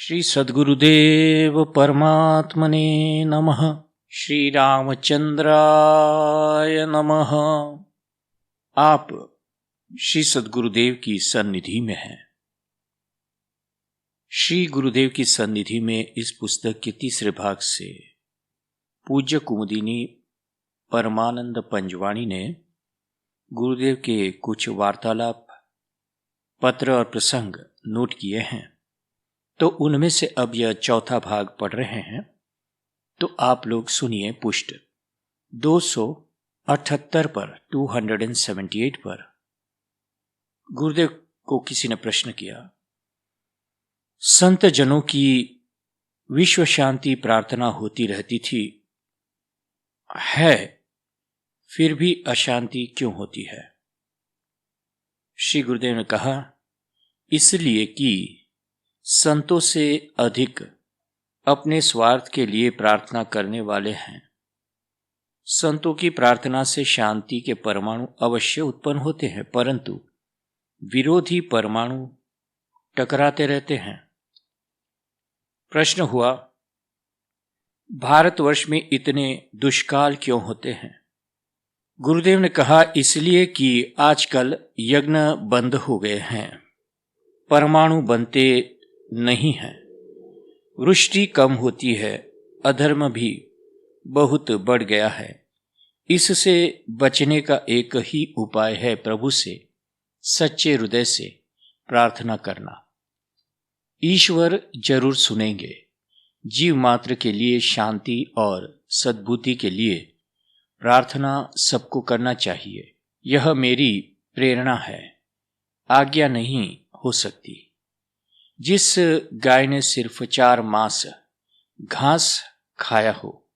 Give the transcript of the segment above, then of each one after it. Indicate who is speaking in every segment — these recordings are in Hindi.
Speaker 1: श्री सद्गुरुदेव परमात्मने नमः। श्री रामचंद्राय नमः। आप श्री सद्गुरुदेव की सन्निधि में हैं। श्री गुरुदेव की सन्निधि में इस पुस्तक के तीसरे भाग से पूज्य कुमुदिनी परमानंद पंजवाणी ने गुरुदेव के कुछ वार्तालाप, पत्र और प्रसंग नोट किए हैं, तो उनमें से अब यह चौथा भाग पढ़ रहे हैं। तो आप लोग सुनिए। पुष्ट 278 पर 278 पर गुरुदेव को किसी ने प्रश्न किया, संत जनों की विश्व शांति प्रार्थना होती रहती थी, है फिर भी अशांति क्यों होती है? श्री गुरुदेव ने कहा, इसलिए कि संतों से अधिक अपने स्वार्थ के लिए प्रार्थना करने वाले हैं। संतों की प्रार्थना से शांति के परमाणु अवश्य उत्पन्न होते हैं, परंतु विरोधी परमाणु टकराते रहते हैं। प्रश्न हुआ, भारतवर्ष में इतने दुष्काल क्यों होते हैं? गुरुदेव ने कहा, इसलिए कि आजकल यज्ञ बंद हो गए हैं, परमाणु बनते नहीं है, वृष्टि कम होती है, अधर्म भी बहुत बढ़ गया है। इससे बचने का एक ही उपाय है, प्रभु से सच्चे हृदय से प्रार्थना करना। ईश्वर जरूर सुनेंगे। जीव मात्र के लिए शांति और सद्बुद्धि के लिए प्रार्थना सबको करना चाहिए। यह मेरी प्रेरणा है, आज्ञा नहीं हो सकती। जिस गाय ने सिर्फ 4 मास घास खाया हो,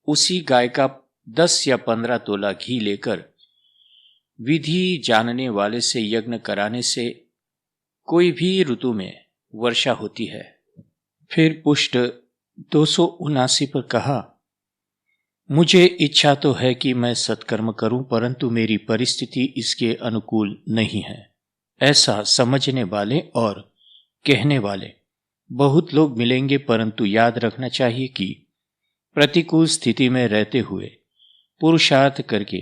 Speaker 1: उसी गाय का 10 या 15 तोला घी लेकर विधि जानने वाले से यज्ञ कराने से कोई भी ऋतु में वर्षा होती है। फिर पुष्ट 279 पर कहा, मुझे इच्छा तो है कि मैं सत्कर्म करूं, परंतु मेरी परिस्थिति इसके अनुकूल नहीं है। ऐसा समझने वाले और कहने वाले बहुत लोग मिलेंगे, परंतु याद रखना चाहिए कि प्रतिकूल स्थिति में रहते हुए पुरुषार्थ करके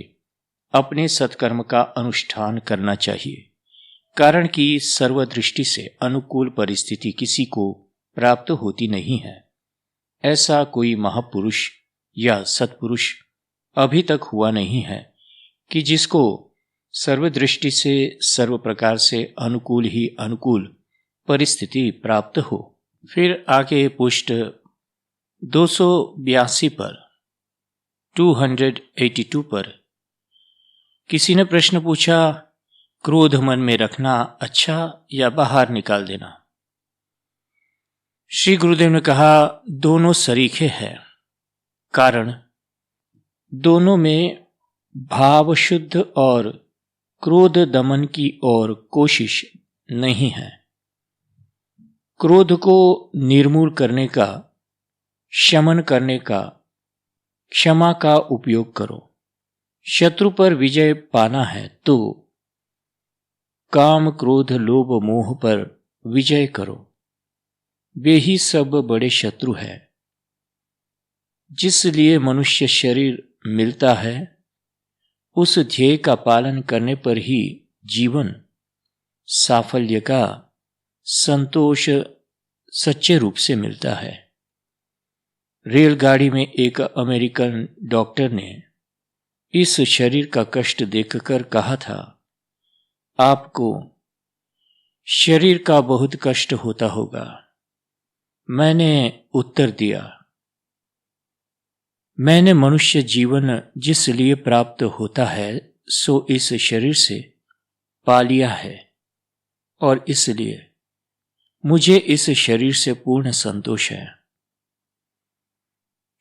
Speaker 1: अपने सत्कर्म का अनुष्ठान करना चाहिए, कारण कि सर्वदृष्टि से अनुकूल परिस्थिति किसी को प्राप्त होती नहीं है। ऐसा कोई महापुरुष या सत्पुरुष अभी तक हुआ नहीं है कि जिसको सर्वदृष्टि से सर्व प्रकार से अनुकूल ही अनुकूल परिस्थिति प्राप्त हो। फिर आगे पुष्ट 282 पर 282 पर किसी ने प्रश्न पूछा, क्रोध मन में रखना अच्छा या बाहर निकाल देना? श्री गुरुदेव ने कहा, दोनों सरीखे हैं, कारण दोनों में भाव शुद्ध और क्रोध दमन की ओर कोशिश नहीं है। क्रोध को निर्मूल करने का, शमन करने का, क्षमा का उपयोग करो। शत्रु पर विजय पाना है तो काम, क्रोध, लोभ, मोह पर विजय करो। वे ही सब बड़े शत्रु हैं। जिस लिए मनुष्य शरीर मिलता है, उस ध्येय का पालन करने पर ही जीवन साफल्य का संतोष सच्चे रूप से मिलता है। रेलगाड़ी में एक अमेरिकन डॉक्टर ने इस शरीर का कष्ट देखकर कहा था, आपको शरीर का बहुत कष्ट होता होगा। मैंने उत्तर दिया, मैंने मनुष्य जीवन जिस लिए प्राप्त होता है सो इस शरीर से पा लिया है, और इसलिए मुझे इस शरीर से पूर्ण संतोष है।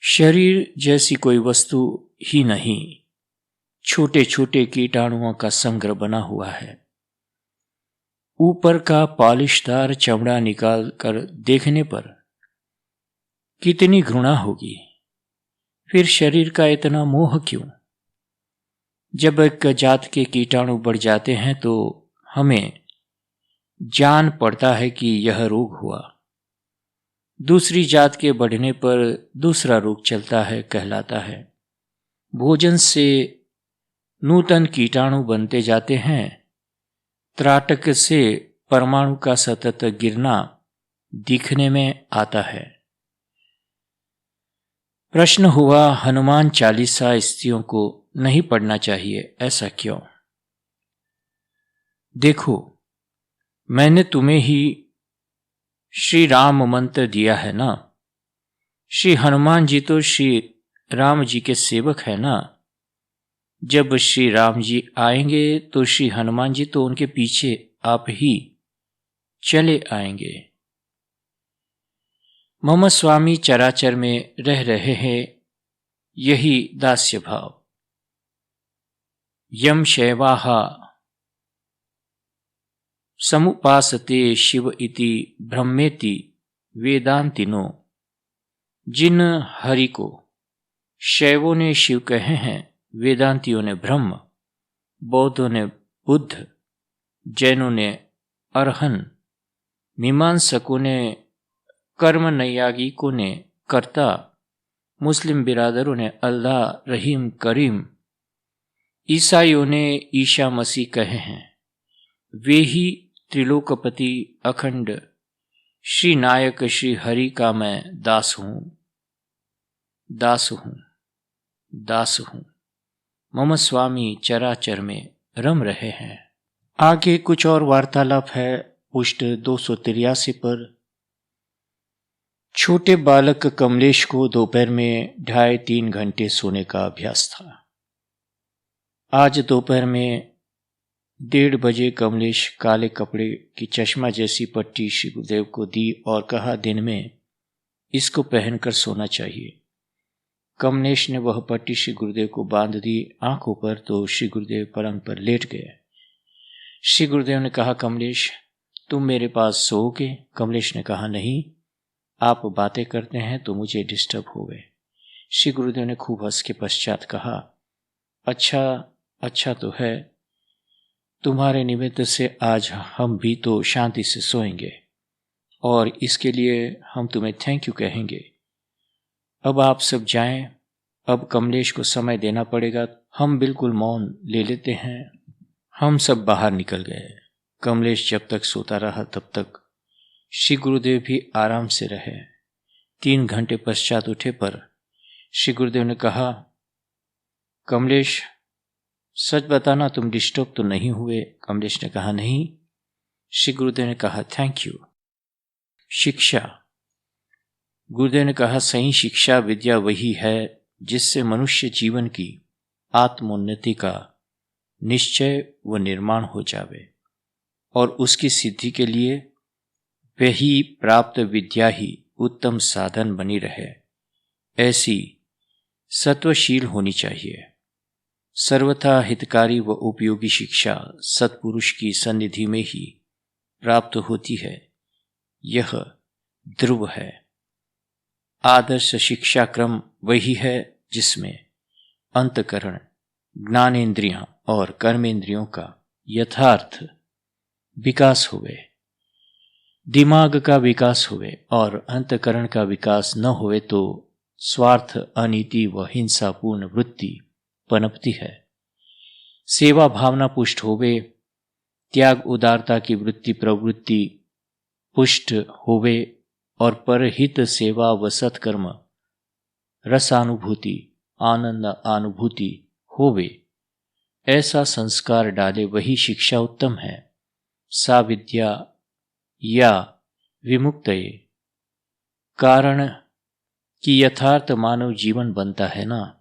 Speaker 1: शरीर जैसी कोई वस्तु ही नहीं, छोटे छोटे कीटाणुओं का संग्रह बना हुआ है। ऊपर का पॉलिशदार चमड़ा निकाल कर देखने पर कितनी घृणा होगी, फिर शरीर का इतना मोह क्यों? जब एक जात के कीटाणु बढ़ जाते हैं तो हमें जान पड़ता है कि यह रोग हुआ। दूसरी जात के बढ़ने पर दूसरा रोग चलता है कहलाता है। भोजन से नूतन कीटाणु बनते जाते हैं। त्राटक से परमाणु का सतत गिरना दिखने में आता है। प्रश्न हुआ, हनुमान चालीसा स्त्रियों को नहीं पढ़ना चाहिए, ऐसा क्यों? देखो, मैंने तुम्हें ही श्री राम मंत्र दिया है ना। श्री हनुमान जी तो श्री राम जी के सेवक है ना। जब श्री राम जी आएंगे तो श्री हनुमान जी तो उनके पीछे आप ही चले आएंगे। मम स्वामी चराचर में रह रहे हैं, यही दास्य भाव। यम शैवाहा समुपासते शिव इति ब्रह्मेति वेदांतिनो। जिन हरि को शैवों ने शिव कहे हैं, वेदांतियों ने ब्रह्म, बौद्धों ने बुद्ध, जैनों ने अरहन, मीमांसकों ने कर्म, नैयायिकों ने कर्ता, मुस्लिम बिरादरों ने अल्लाह, रहीम, करीम, ईसाइयों ने ईशा मसीह कहे हैं। वे ही त्रिलोकपति अखंड श्री नायक श्री हरि का मैं दास हूं, दास हूं, दास हूं। मम स्वामी चराचर में रम रहे हैं। आगे कुछ और वार्तालाप है पृष्ठ 283 पर। छोटे बालक कमलेश को दोपहर में 2.5-3 घंटे सोने का अभ्यास था। आज दोपहर में 1:30 बजे कमलेश काले कपड़े की चश्मा जैसी पट्टी श्री गुरुदेव को दी और कहा, दिन में इसको पहनकर सोना चाहिए। कमलेश ने वह पट्टी श्री गुरुदेव को बांध दी आंखों पर तो श्री गुरुदेव पलंग पर लेट गए। श्री गुरुदेव ने कहा, कमलेश तुम मेरे पास सोओगे? कमलेश ने कहा, नहीं, आप बातें करते हैं तो मुझे डिस्टर्ब हो गए। श्री गुरुदेव ने खूब हंस के पश्चात कहा, अच्छा तो है, तुम्हारे निमित्त से आज हम भी तो शांति से सोएंगे और इसके लिए हम तुम्हें थैंक यू कहेंगे। अब आप सब जाएं, अब कमलेश को समय देना पड़ेगा। हम बिल्कुल मौन ले लेते हैं। हम सब बाहर निकल गए। कमलेश जब तक सोता रहा तब तक श्री गुरुदेव भी आराम से रहे। 3 घंटे पश्चात उठे पर श्री गुरुदेव ने कहा, कमलेश सच बताना, तुम डिस्टर्ब तो नहीं हुए? कमलेश ने कहा, नहीं। श्री गुरुदेव ने कहा, थैंक यू। शिक्षा। गुरुदेव ने कहा, सही शिक्षा विद्या वही है जिससे मनुष्य जीवन की आत्मोन्नति का निश्चय व निर्माण हो जावे और उसकी सिद्धि के लिए वही प्राप्त विद्या ही उत्तम साधन बनी रहे। ऐसी सत्वशील होनी चाहिए। सर्वथा हितकारी व उपयोगी शिक्षा सत्पुरुष की सन्निधि में ही प्राप्त होती है, यह ध्रुव है। आदर्श शिक्षा क्रम वही है जिसमें अंतःकरण, ज्ञानेंद्रियां और कर्मेंद्रियों का यथार्थ विकास हुए, दिमाग का विकास हुए और अंतःकरण का विकास न हुए तो स्वार्थ, अनीति व हिंसापूर्ण वृत्ति पनपती है। सेवा भावना पुष्ट होवे, त्याग उदारता की वृत्ति प्रवृत्ति पुष्ट होवे और परहित सेवा व सत्कर्म रसानुभूति, आनंद अनुभूति होवे, ऐसा संस्कार डाले वही शिक्षा उत्तम है। सा विद्या या विमुक्तये, कारण कि यथार्थ मानव जीवन बनता है ना।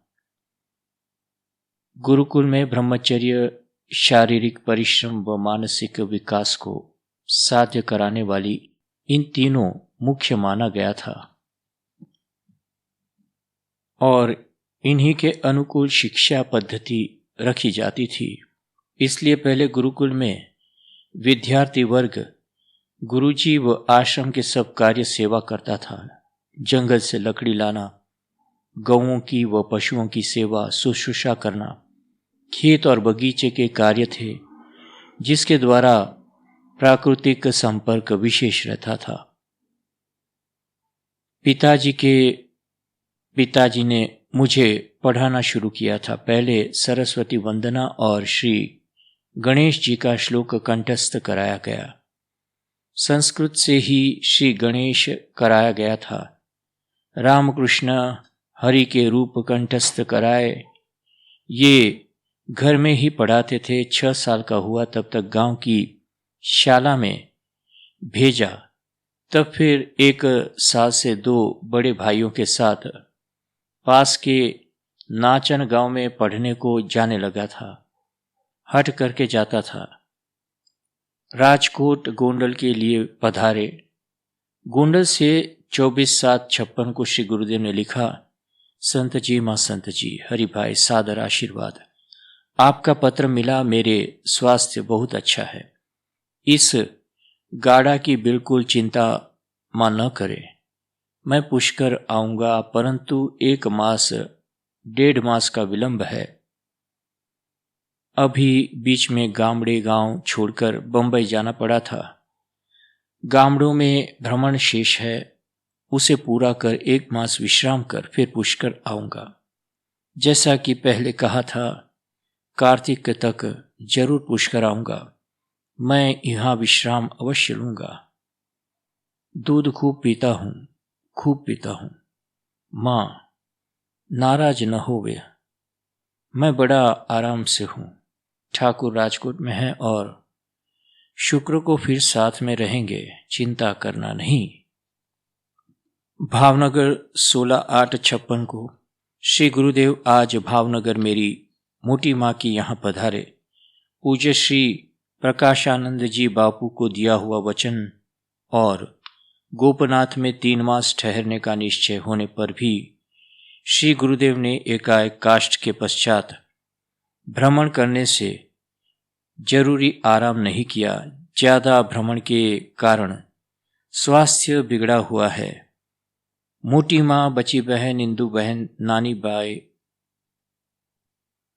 Speaker 1: गुरुकुल में ब्रह्मचर्य शारीरिक परिश्रम व मानसिक विकास को साध्य कराने वाली इन तीनों मुख्य माना गया था और इन्हीं के अनुकूल शिक्षा पद्धति रखी जाती थी। इसलिए पहले गुरुकुल में विद्यार्थी वर्ग गुरुजी व आश्रम के सब कार्य सेवा करता था। जंगल से लकड़ी लाना, गौओं की व पशुओं की सेवा शुश्रूषा करना, खेत और बगीचे के कार्य थे जिसके द्वारा प्राकृतिक संपर्क विशेष रहता था। पिताजी ने मुझे पढ़ाना शुरू किया था। पहले सरस्वती वंदना और श्री गणेश जी का श्लोक कंठस्थ कराया गया। संस्कृत से ही श्री गणेश कराया गया था। रामकृष्ण हरि के रूप कंठस्थ कराए। ये घर में ही पढ़ाते थे। 6 साल का हुआ तब तक गांव की शाला में भेजा। तब फिर 1 साल से 2 बड़े भाइयों के साथ पास के नाचन गांव में पढ़ने को जाने लगा था। हट करके जाता था। राजकोट गोंडल के लिए पधारे। गोंडल से 24/7/56 को श्री गुरुदेव ने लिखा, संत जी, मां संत जी, हरि भाई सादर आशीर्वाद। आपका पत्र मिला, मेरे स्वास्थ्य बहुत अच्छा है। इस गाड़ा की बिल्कुल चिंता मां न करे। मैं पुष्कर आऊंगा, परंतु 1 मास 1.5 मास का विलंब है। अभी बीच में गामड़े गांव छोड़कर बंबई जाना पड़ा था। गामड़ों में भ्रमण शेष है, उसे पूरा कर 1 मास विश्राम कर फिर पुष्कर आऊंगा। जैसा कि पहले कहा था, कार्तिक तक जरूर पुष्कर आऊंगा। मैं यहाँ विश्राम अवश्य लूंगा। दूध खूब पीता हूं। मां नाराज न होवे। मैं बड़ा आराम से हूं। ठाकुर राजकोट में है और शुक्र को फिर साथ में रहेंगे, चिंता करना नहीं। भावनगर 16/8/56 को श्री गुरुदेव आज भावनगर मेरी मोटी माँ की यहाँ पधारे। पूज्य श्री प्रकाशानंद जी बापू को दिया हुआ वचन और गोपनाथ में 3 मास ठहरने का निश्चय होने पर भी श्री गुरुदेव ने एकाएक काष्ठ के पश्चात भ्रमण करने से जरूरी आराम नहीं किया। ज्यादा भ्रमण के कारण स्वास्थ्य बिगड़ा हुआ है। मोटी माँ, बची बहन, इंदू बहन, नानी बाई,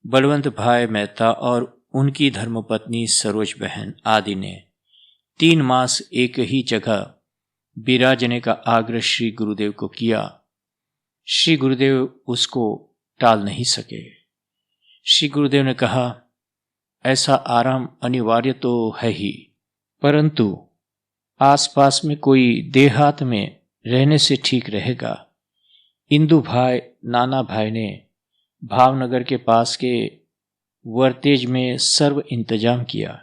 Speaker 1: बलवंत भाई मेहता और उनकी धर्मपत्नी सरोज बहन आदि ने 3 मास एक ही जगह विराजने का आग्रह श्री गुरुदेव को किया। श्री गुरुदेव उसको टाल नहीं सके। श्री गुरुदेव ने कहा, ऐसा आराम अनिवार्य तो है ही, परंतु आसपास में कोई देहात में रहने से ठीक रहेगा। इंदू भाई, नाना भाई ने भावनगर के पास के वर्तेज में सर्व इंतजाम किया।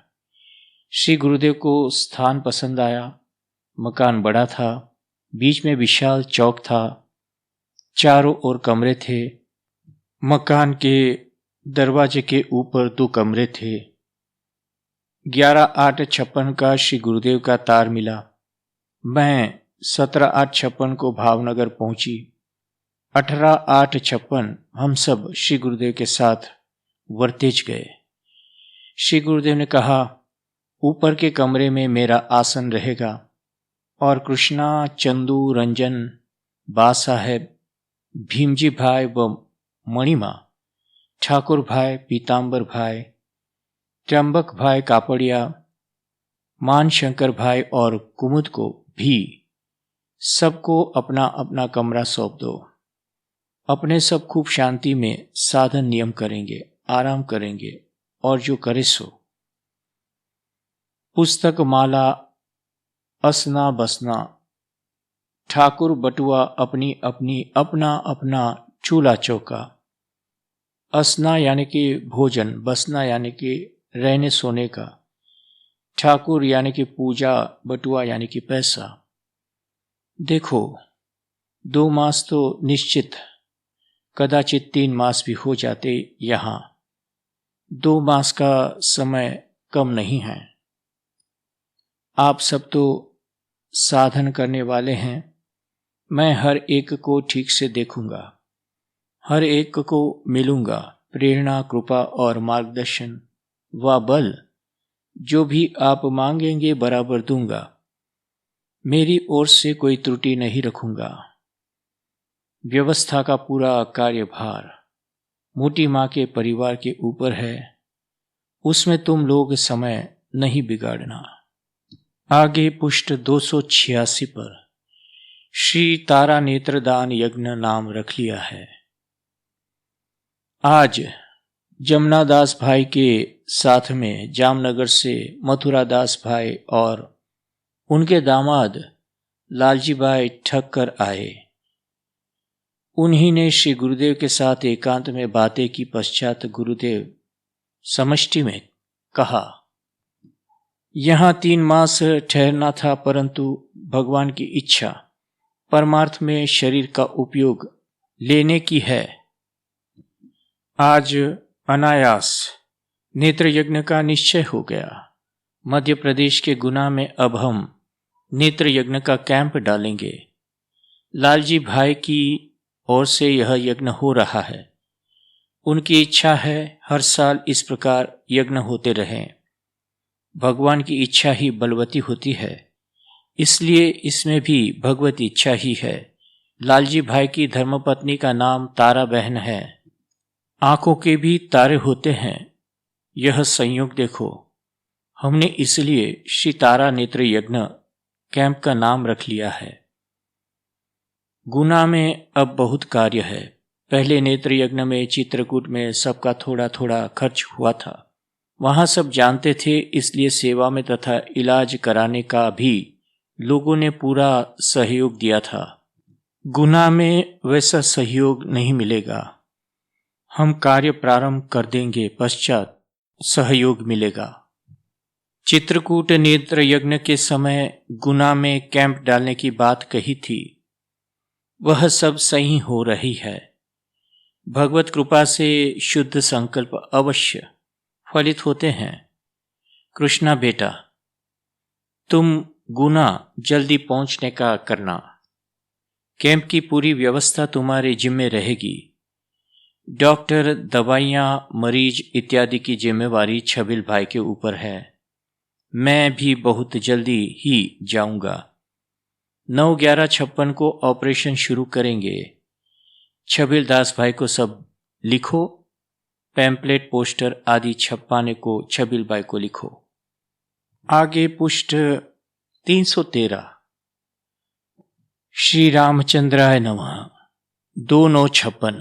Speaker 1: श्री गुरुदेव को स्थान पसंद आया। मकान बड़ा था, बीच में विशाल चौक था, चारों ओर कमरे थे। मकान के दरवाजे के ऊपर 2 कमरे थे। 11/8/56 का श्री गुरुदेव का तार मिला। मैं 17/8/56 को भावनगर पहुंची। 18/8/56 हम सब श्री गुरुदेव के साथ वर्तेज गए। श्री गुरुदेव ने कहा, ऊपर के कमरे में मेरा आसन रहेगा और कृष्णा, चंदू, रंजन, बा साहेब, भीमजी भाई व मणिमा, ठाकुर भाई, पीताम्बर भाई, त्र्यंबक भाई कापड़िया, मानशंकर भाई और कुमुद को भी सबको अपना अपना कमरा सौंप दो। अपने सब खूब शांति में साधन नियम करेंगे, आराम करेंगे और जो करे सो। पुस्तक माला, असना बसना, ठाकुर बटुआ अपनी अपनी अपना अपना चूल्हा चौका। असना यानी कि भोजन, बसना यानी कि रहने सोने का, ठाकुर यानी कि पूजा, बटुआ यानी कि पैसा। देखो, 2 मास तो निश्चित, कदाचित 3 मास भी हो जाते। यहाँ 2 मास का समय कम नहीं है। आप सब तो साधन करने वाले हैं। मैं हर एक को ठीक से देखूंगा, हर एक को मिलूंगा। प्रेरणा, कृपा और मार्गदर्शन व बल जो भी आप मांगेंगे बराबर दूंगा। मेरी ओर से कोई त्रुटि नहीं रखूंगा। व्यवस्था का पूरा कार्यभार मोटी माँ के परिवार के ऊपर है। उसमें तुम लोग समय नहीं बिगाड़ना। आगे पुष्ट 286 पर श्री तारा नेत्रदान यज्ञ नाम रख लिया है। आज जमुना दास भाई के साथ में जामनगर से मथुरा दास भाई और उनके दामाद लालजी भाई ठक्कर आए। उन्हीं ने श्री गुरुदेव के साथ एकांत में बातें की पश्चात गुरुदेव समष्टि में कहा, यहाँ 3 मास ठहरना था, परंतु भगवान की इच्छा परमार्थ में शरीर का उपयोग लेने की है। आज अनायास नेत्र यज्ञ का निश्चय हो गया। मध्य प्रदेश के गुना में अब हम नेत्र यज्ञ का कैंप डालेंगे। लालजी भाई की ओर से यह यज्ञ हो रहा है। उनकी इच्छा है हर साल इस प्रकार यज्ञ होते रहें। भगवान की इच्छा ही बलवती होती है, इसलिए इसमें भी भगवती इच्छा ही है। लालजी भाई की धर्मपत्नी का नाम तारा बहन है। आंखों के भी तारे होते हैं। यह संयोग देखो, हमने इसलिए श्री तारा नेत्र यज्ञ कैंप का नाम रख लिया है। गुना में अब बहुत कार्य है। पहले नेत्र यज्ञ में चित्रकूट में सबका थोड़ा थोड़ा खर्च हुआ था। वहां सब जानते थे, इसलिए सेवा में तथा इलाज कराने का भी लोगों ने पूरा सहयोग दिया था। गुना में वैसा सहयोग नहीं मिलेगा। हम कार्य प्रारंभ कर देंगे, पश्चात सहयोग मिलेगा। चित्रकूट नेत्र यज्ञ के समय गुना में कैंप डालने की बात कही थी, वह सब सही हो रही है। भगवत कृपा से शुद्ध संकल्प अवश्य फलित होते हैं। कृष्णा बेटा, तुम गुना जल्दी पहुंचने का करना। कैंप की पूरी व्यवस्था तुम्हारे जिम्मे रहेगी। डॉक्टर, दवाइयाँ, मरीज इत्यादि की जिम्मेवारी छबिल भाई के ऊपर है। मैं भी बहुत जल्दी ही जाऊंगा। 9/11/56 को ऑपरेशन शुरू करेंगे। छबिल दास भाई को सब लिखो। पैम्पलेट, पोस्टर आदि छपवाने को छबिल भाई को लिखो। आगे पुष्ट 313। श्री रामचंद्राय नमः। 2/9/56।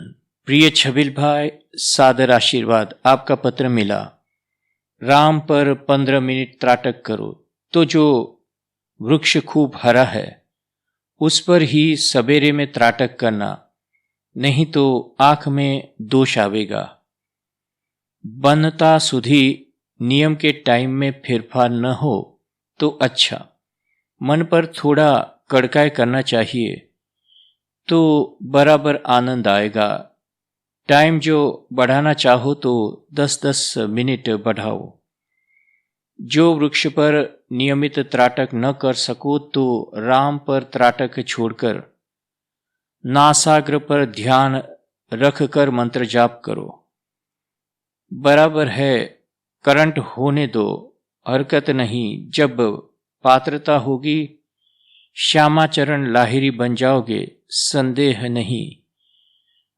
Speaker 1: प्रिय छबिल भाई, सादर आशीर्वाद। आपका पत्र मिला। राम पर 15 मिनट त्राटक करो तो जो वृक्ष खूब हरा है उस पर ही सवेरे में त्राटक करना, नहीं तो आंख में दोष आवेगा। बनता सुधी नियम के टाइम में फेरफार न हो तो अच्छा। मन पर थोड़ा कड़काई करना चाहिए तो बराबर आनंद आएगा। टाइम जो बढ़ाना चाहो तो 10-10 मिनट बढ़ाओ। जो वृक्ष पर नियमित त्राटक न कर सको तो राम पर त्राटक छोड़कर नासाग्र पर ध्यान रखकर मंत्र जाप करो। बराबर है, करंट होने दो, हरकत नहीं। जब पात्रता होगी श्यामाचरण लाहिरी बन जाओगे, संदेह नहीं।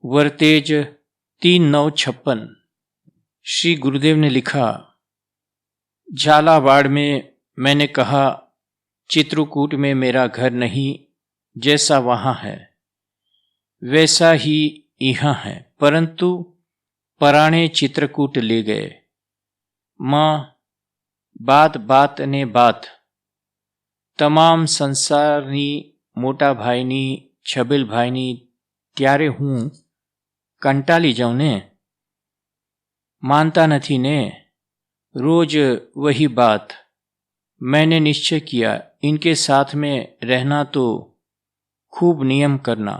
Speaker 1: वरतेज 3/9/56। श्री गुरुदेव ने लिखा, झालावाड़ में मैंने कहा चित्रकूट में मेरा घर नहीं, जैसा वहां है वैसा ही यहाँ है, परंतु पराणे चित्रकूट ले गए। माँ बात बात ने बात, તમામ સંસારની મોટા ભાઈની છબીલ ભાઈની ત્યારે હું કંટાળી જાઉં ને, मानता नहीं ने। रोज वही बात। मैंने निश्चय किया इनके साथ में रहना तो खूब नियम करना,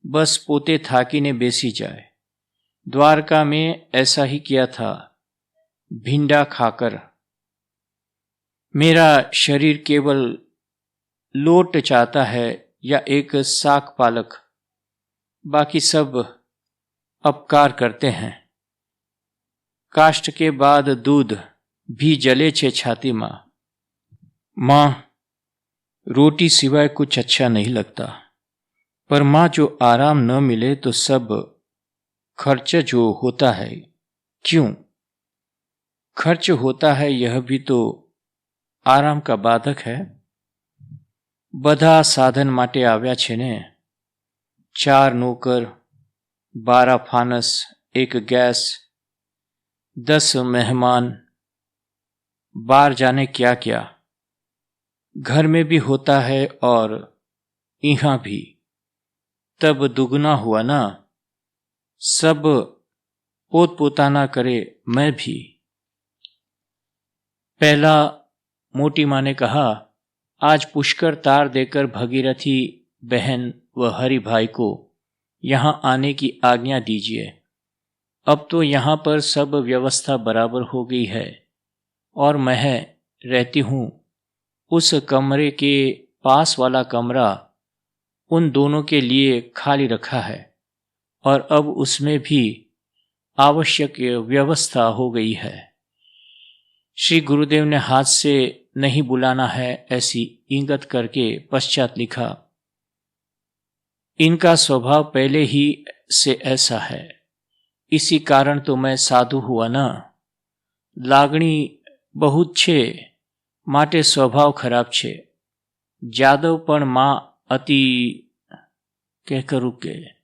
Speaker 1: बस पोते थाकी ने बेसी जाए। द्वारका में ऐसा ही किया था, भिंडा खाकर। मेरा शरीर केवल लोट चाहता है या एक साक पालक, बाकी सब अपकार करते हैं। काष्ठ के बाद दूध भी जले छे छाती माँ। माँ, रोटी सिवाय कुछ अच्छा नहीं लगता, पर माँ जो आराम न मिले तो सब खर्च जो होता है, क्यों खर्च होता है, यह भी तो आराम का बाधक है। બધા સાધન માટે આવ્યા છે ને? 4 નોકર, 12 फानस, 1 गैस, 10 मेहमान, बाहर जाने क्या क्या। घर में भी होता है और यहाँ भी, तब दुगना हुआ ना। सब पोत-पोताना करे, मैं भी। पहला मोटी माँ ने कहा, आज पुष्कर तार देकर भगीरथी बहन व हरि भाई को यहाँ आने की आज्ञा दीजिए। अब तो यहाँ पर सब व्यवस्था बराबर हो गई है और मैं रहती हूँ उस कमरे के पास वाला कमरा उन दोनों के लिए खाली रखा है और अब उसमें भी आवश्यक व्यवस्था हो गई है। श्री गुरुदेव ने हाथ से नहीं बुलाना है ऐसी इंगित करके पश्चात लिखा, इनका स्वभाव पहले ही से ऐसा है, इसी कारण तो मैं साधु हुआ ना। લાગણી बहुत છે માટે સ્વભાવ ખરાબ છે। જાદવ પણ માં અતિ કરું કે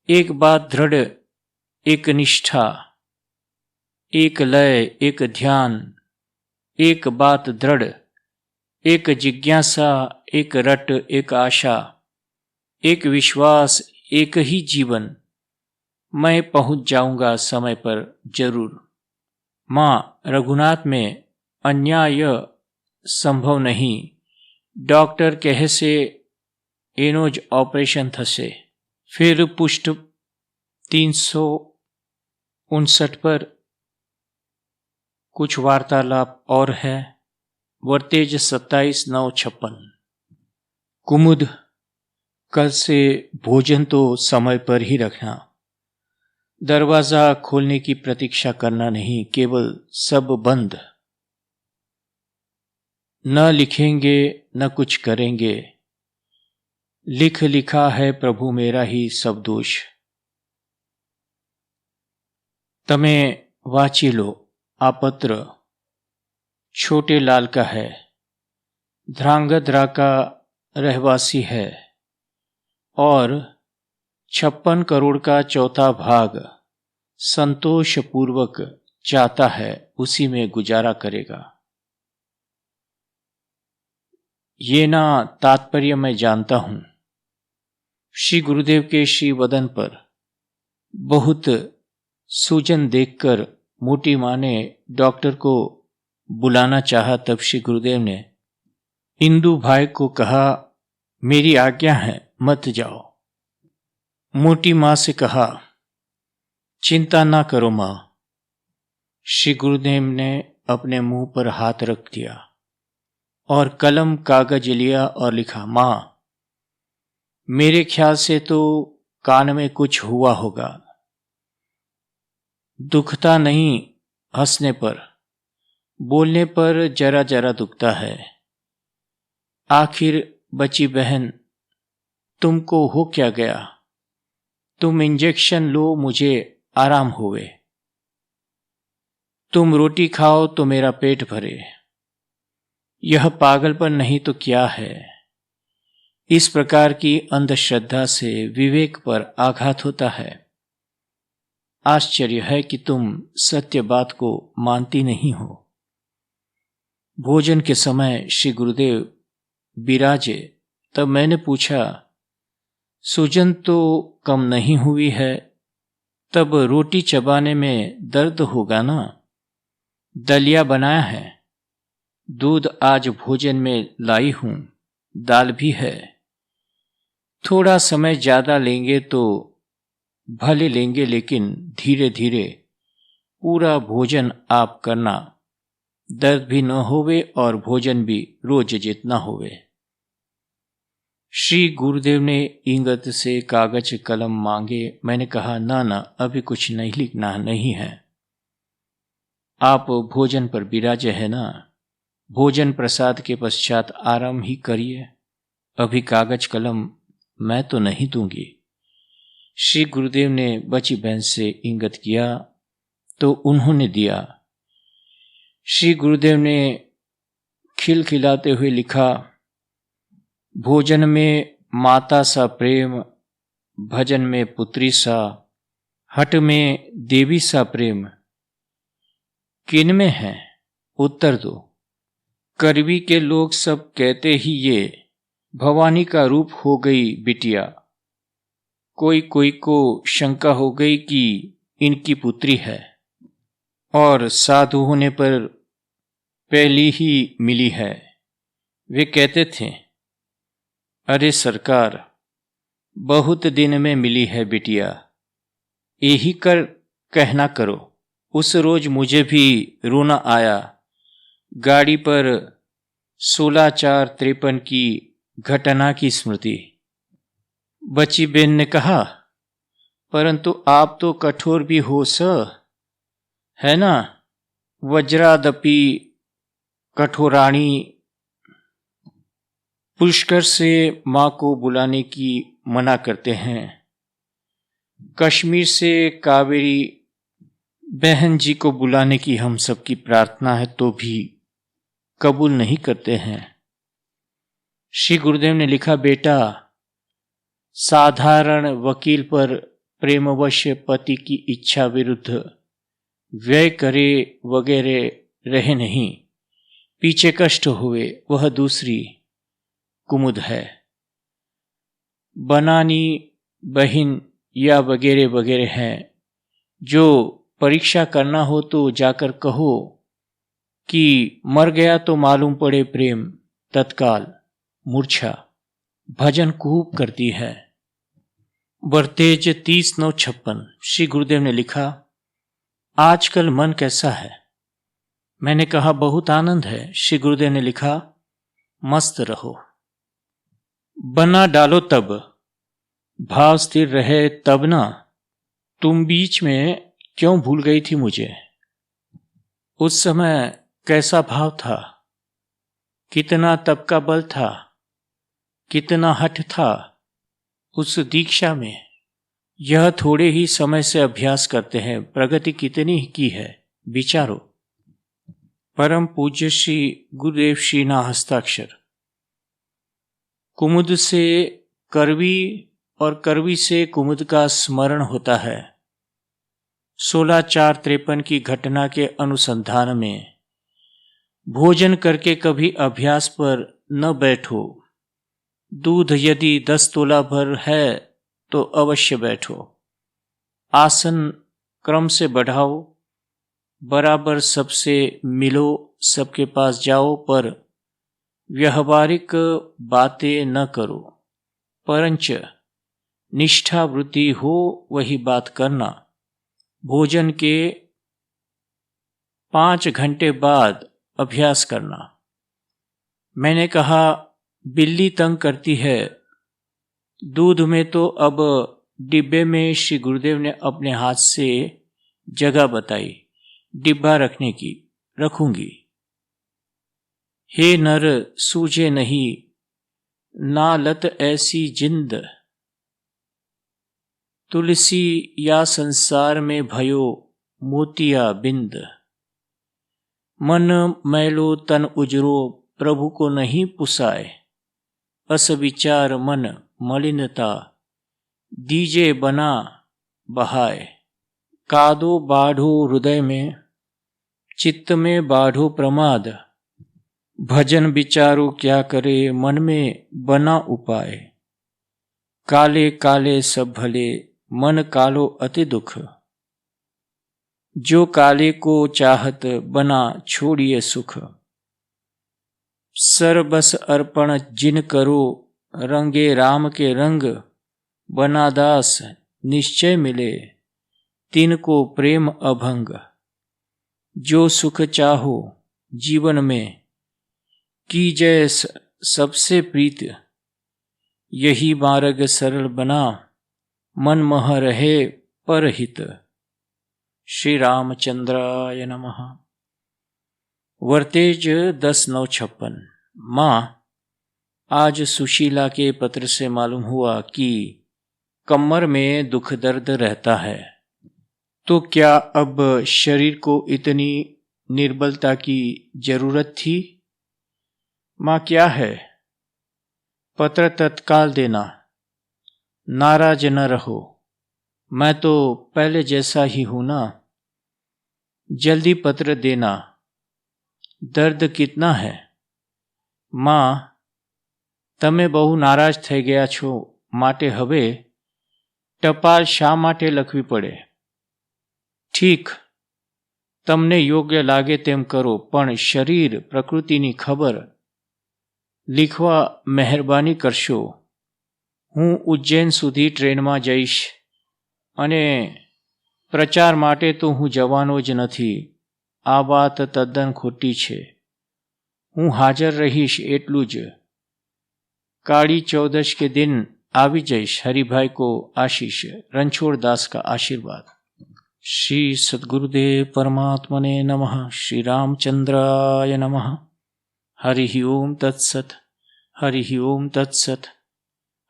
Speaker 1: एक बात दृढ़, एक निष्ठा, एक लय, एक ध्यान, एक बात दृढ़, एक जिज्ञासा, एक रट, एक आशा, एक विश्वास, एक ही जीवन। मैं पहुंच जाऊंगा समय पर जरूर। माँ, रघुनाथ में अन्याय संभव नहीं। डॉक्टर कहे से एनो ज ऑपरेशन थसे। फिर पुष्ट 359 पर कुछ वार्तालाप और है। वर्तेज 27/9/56। कुमुद, कल से भोजन तो समय पर ही रखना। दरवाजा खोलने की प्रतीक्षा करना नहीं, केवल सब बंद। न लिखेंगे न कुछ करेंगे, लिख लिखा है प्रभु मेरा ही सब दोष। तमे वाची लो, आ पत्र छोटे लाल का है। ध्रांगध्रा का रहवासी है और 56 करोड़ का चौथा भाग संतोष पूर्वक चाहता है, उसी में गुजारा करेगा। ये ना तात्पर्य मैं जानता हूं। श्री गुरुदेव के श्री वदन पर बहुत सूजन देखकर मोटी माँ ने डॉक्टर को बुलाना चाहा। तब श्री गुरुदेव ने इंदु भाई को कहा, मेरी आज्ञा है, मत जाओ। मोटी माँ से कहा, चिंता ना करो माँ। श्री गुरुदेव ने अपने मुंह पर हाथ रख दिया और कलम कागज लिया और लिखा, माँ, मेरे ख्याल से तो कान में कुछ हुआ होगा। दुखता नहीं, हंसने पर, बोलने पर जरा जरा दुखता है। आखिर बची बहन, तुमको हो क्या गया? तुम इंजेक्शन लो, मुझे आराम होवे। तुम रोटी खाओ तो मेरा पेट भरे। यह पागलपन नहीं तो क्या है? इस प्रकार की अंधश्रद्धा से विवेक पर आघात होता है। आश्चर्य है कि तुम सत्य बात को मानती नहीं हो। भोजन के समय श्री गुरुदेव विराजे, तब मैंने पूछा, सूजन तो कम नहीं हुई है, तब रोटी चबाने में दर्द होगा ना? दलिया बनाया है, दूध आज भोजन में लाई हूं, दाल भी है। थोड़ा समय ज्यादा लेंगे तो भले लेंगे, लेकिन धीरे धीरे पूरा भोजन आप करना, दर्द भी न होवे और भोजन भी रोज जितना होवे। श्री गुरुदेव ने इंगत से कागज कलम मांगे। मैंने कहा, ना, अभी कुछ नहीं लिखना नहीं है। आप भोजन पर विराजे है ना, भोजन प्रसाद के पश्चात आराम ही करिए। अभी कागज कलम मैं तो नहीं दूंगी। श्री गुरुदेव ने बची बहन से इंगित किया तो उन्होंने दिया। श्री गुरुदेव ने खिलखिलाते हुए लिखा, भोजन में माता सा प्रेम, भजन में पुत्री सा, हट में देवी सा प्रेम, किन में है उत्तर दो। करवी के लोग सब कहते ही ये भवानी का रूप हो गई बिटिया। कोई कोई को शंका हो गई कि इनकी पुत्री है, और साधु होने पर पहली ही मिली है। वे कहते थे, अरे सरकार, बहुत दिन में मिली है बिटिया, यही कर कहना करो। उस रोज मुझे भी रोना आया। गाड़ी पर 16/4/53 की घटना की स्मृति। बच्ची बेन ने कहा, परंतु आप तो कठोर भी हो सर, है ना? वज्रादपि कठोराणी। पुष्कर से माँ को बुलाने की मना करते हैं। कश्मीर से कावेरी बहन जी को बुलाने की हम सबकी प्रार्थना है तो भी कबूल नहीं करते हैं। श्री गुरुदेव ने लिखा, बेटा, साधारण वकील पर प्रेमवश पति की इच्छा विरुद्ध व्यय करे वगैरह रहे नहीं। पीछे कष्ट हुए वह दूसरी कुमुद है। बनानी बहिन या वगैरह वगैरह है। जो परीक्षा करना हो तो जाकर कहो कि मर गया तो मालूम पड़े प्रेम तत्काल मूर्छा भजन खूब करती है। वर्तेज 30/9/56। श्री गुरुदेव ने लिखा, आजकल मन कैसा है? मैंने कहा, बहुत आनंद है। श्री गुरुदेव ने लिखा, मस्त रहो, बना डालो तब, भाव स्थिर रहे तब ना। तुम बीच में क्यों भूल गई थी मुझे? उस समय कैसा भाव था, कितना तप का बल था, कितना हठ था उस दीक्षा में। यह थोड़े ही समय से अभ्यास करते हैं, प्रगति कितनी की है विचारो। परम पूज्य श्री गुरुदेव श्री ना हस्ताक्षर। कुमुद से करवी और करवी से कुमुद का स्मरण होता है। 16/4/53 की घटना के अनुसंधान में भोजन करके कभी अभ्यास पर न बैठो। दूध यदि 10 तोला भर है तो अवश्य बैठो। आसन क्रम से बढ़ाओ, बराबर सबसे मिलो, सबके पास जाओ, पर व्यवहारिक बातें न करो। परंच निष्ठा वृद्धि हो वही बात करना। भोजन के 5 घंटे बाद अभ्यास करना। मैंने कहा, बिल्ली तंग करती है। दूध में तो अब डिब्बे में श्री गुरुदेव ने अपने हाथ से जगह बताई, डिब्बा रखने की। रखूंगी। हे नर, सूझे नहीं ना लत ऐसी जिंद, तुलसी या संसार में भयो मोतिया बिंद। मन मैलो तन उजरो, प्रभु को नहीं पुसाए। अस विचार मन मलिनता, दीजे बना बहाए। कादो बाढ़ो हृदय में, चित्त में बाढ़ो प्रमाद। भजन विचारो क्या करे, मन में बना उपाय। काले काले सब भले, मन कालो अति दुख। जो काले को चाहत, बना छोड़िए सुख। सरबस अर्पण जिन करो, रंगे राम के रंग। बना दास निश्चय मिले, तिनको प्रेम अभंग। जो सुख चाहो जीवन में, कीजय सबसे प्रीत। यही मार्ग सरल बना, मन मह रहे परहित। श्री रामचंद्राय नमः। वर्तेज 10/9/56। माँ, आज सुशीला के पत्र से मालूम हुआ कि कमर में दुख दर्द रहता है। तो क्या अब शरीर को इतनी निर्बलता की जरूरत थी? माँ, क्या है? पत्र तत्काल देना, नाराज न रहो, मैं तो पहले जैसा ही हूं ना। जल्दी पत्र देना, दर्द कितना है। मां, તમે બહુ નારાજ થઈ ગયા છો, માટે હવે ટપાલ શા માટે લખવી પડે? ઠીક, તમને યોગ્ય લાગે તેમ કરો, પણ શરીર પ્રકૃતિની ખબર લીખવા મહેરબાની કરશો. હું ઉજ્જૈન સુધી ટ્રેનમાં જઈશ અને પ્રચાર માટે તો હું જવાનો જ નથી. આ વાત તદ્દન ખોટી છે. હું હાજર રહીશ એટલું જ. काली चौदश के दिन आवी जयश. हरिभाई को आशीष. रणछोड़ दास का आशीर्वाद. श्री सद्गुरुदेव परमात्मने नमः. श्री रामचंद्राय नमः. हरि ओम तत्सत. हरि ओम तत्सत.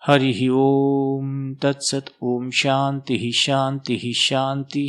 Speaker 1: हरि ओम तत्सत. ओम शांति शांति शांति.